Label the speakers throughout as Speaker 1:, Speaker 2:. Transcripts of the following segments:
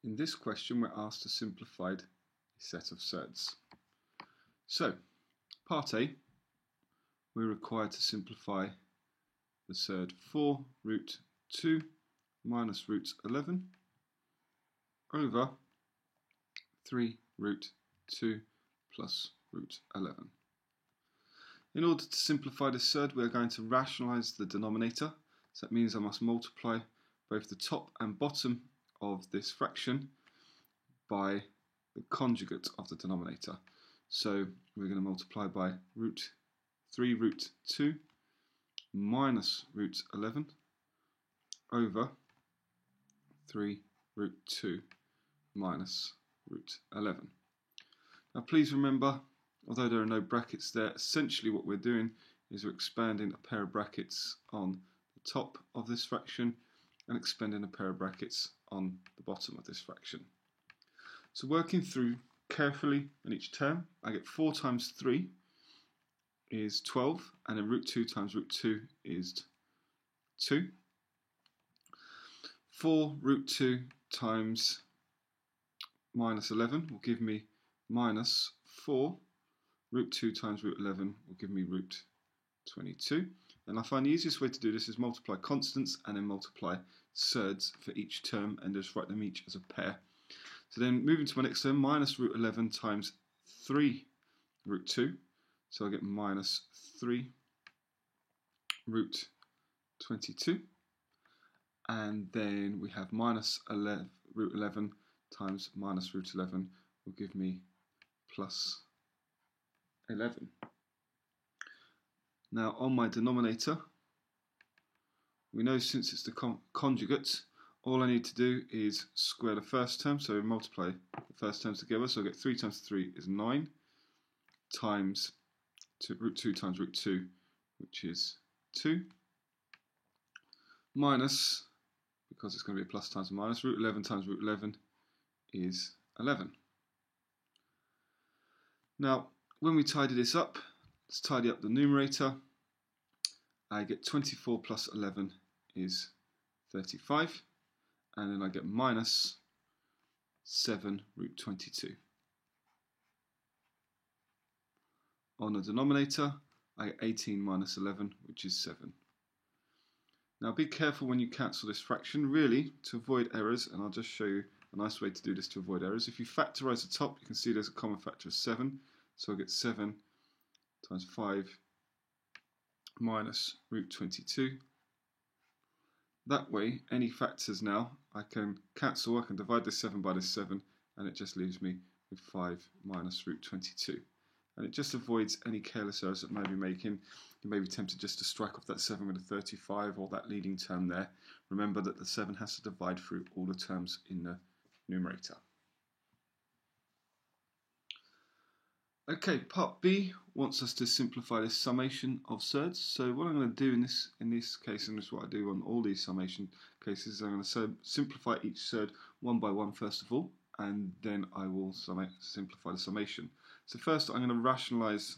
Speaker 1: In this question, we're asked a simplified set of surds. So, part A, we're required to simplify the surd 4 root 2 minus root 11 over 3 root 2 plus root 11. In order to simplify this surd, we're going to rationalise the denominator. So that means I must multiply both the top and bottom of this fraction by the conjugate of the denominator. So we're going to multiply by 3 root 2 minus root 11 over 3 root 2 minus root 11. Now please remember, although there are no brackets there, essentially what we're doing is we're expanding a pair of brackets on the top of this fraction and expanding a pair of brackets on the bottom of this fraction. So working through carefully in each term, I get 4 times 3 is 12, and then root 2 times root 2 is 2. 4 root 2 times minus 11 will give me minus 4. Root 2 times root 11 will give me root 22. And I find the easiest way to do this is multiply constants and then multiply surds for each term and just write them each as a pair. So then moving to my next term, minus root 11 times 3 root 2. So I get minus 3 root 22. And then we have minus root 11 times minus root 11 will give me plus 11. Now on my denominator, we know since it's the conjugate, all I need to do is square the first term, so multiply the first terms together, so I get 3 times 3 is 9, times root 2 times root 2, which is 2, minus, because it's going to be a plus times a minus, root 11 times root 11 is 11. Now, when we tidy this up, let's tidy up the numerator. I get 24 plus 11 is 35, and then I get minus 7 root 22. On the denominator, I get 18 minus 11, which is 7. Now be careful when you cancel this fraction, really, to avoid errors, and I'll just show you a nice way to do this to avoid errors. If you factorise the top, you can see there's a common factor of 7, so I get 7 times 5 minus root 22. That way, any factors now, I can cancel, I can divide this 7 by this 7, and it just leaves me with 5 minus root 22. And it just avoids any careless errors that I may be making. You may be tempted just to strike off that 7 with a 35 or that leading term there. Remember that the 7 has to divide through all the terms in the numerator. Okay, part B wants us to simplify this summation of surds. So what I'm going to do in this case, and this is what I do on all these summation cases, I'm going to simplify each surd one by one first of all, and then I will simplify the summation. So first I'm going to rationalise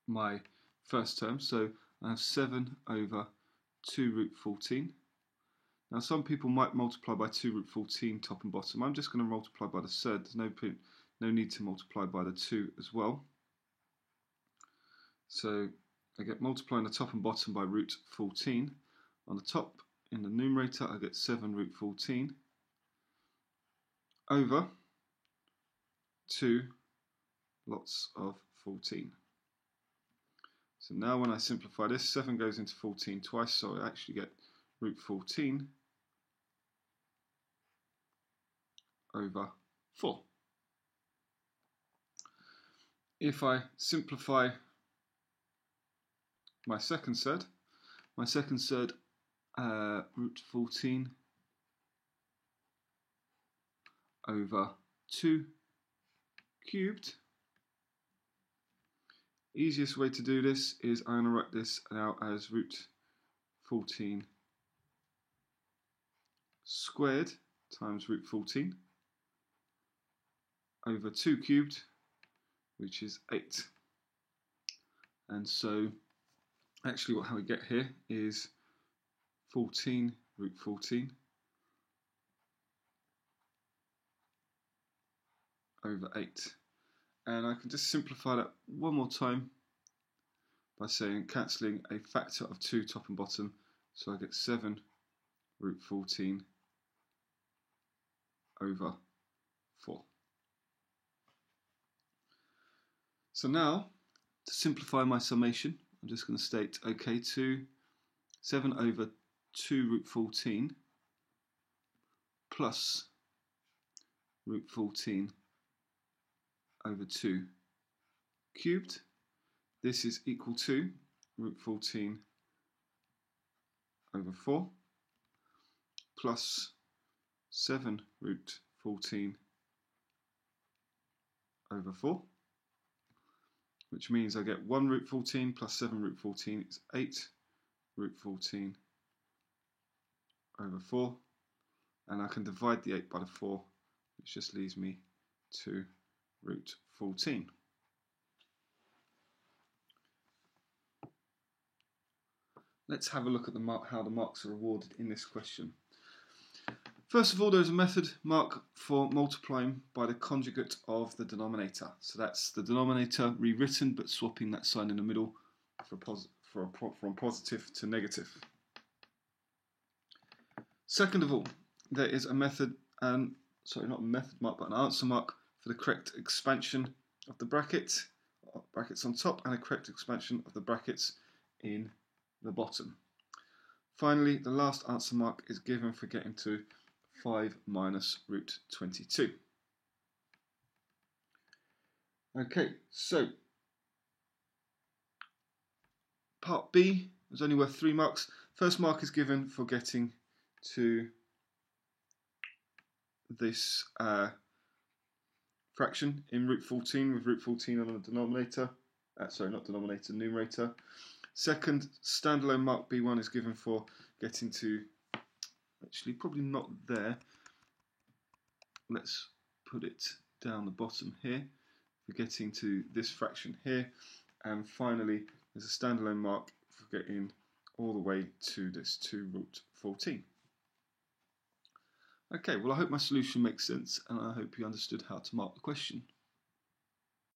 Speaker 1: my first term. So I have 7 over 2 root 14. Now some people might multiply by 2 root 14 top and bottom. I'm just going to multiply by the surd. There's no need to multiply by the 2 as well. So I get multiplying the top and bottom by root 14. On the top, in the numerator, I get 7 root 14 over 2 lots of 14. So now when I simplify this, 7 goes into 14 twice, so I actually get root 14 over 4. If I simplify my second surd, root 14 over 2 cubed. Easiest way to do this is I'm going to write this out as root 14 squared times root 14 over 2 cubed, which is 8. And so actually how we get here is 14 root 14 over 8. And I can just simplify that one more time by saying cancelling a factor of 2 top and bottom. So I get 7 root 14 over 4. So now, to simplify my summation, I'm just going to state, okay, 7 over 2 root 14 plus root 14 over 2 cubed. This is equal to root 14 over 4 plus 7 root 14 over 4, which means I get 1 root 14 plus 7 root 14 is 8 root 14 over 4, and I can divide the 8 by the 4, which just leaves me 2 root 14. Let's have a look at how the marks are awarded in this question. First of all, there's a method mark for multiplying by the conjugate of the denominator. So that's the denominator rewritten, but swapping that sign in the middle from positive to negative. Second of all, there is a method, sorry, not a method mark, but an answer mark for the correct expansion of the brackets on top, and a correct expansion of the brackets in the bottom. Finally, the last answer mark is given for getting to 5 minus root 22. Okay, so part B is only worth 3 marks. First mark is given for getting to this fraction in root 14 with root 14 on the denominator. Sorry, not denominator, numerator. Second, standalone mark B1 is given for getting to, actually probably not there, let's put it down the bottom here, for getting to this fraction here. And finally, there's a standalone mark for getting all the way to this 2 root 14. Okay, well I hope my solution makes sense, and I hope you understood how to mark the question.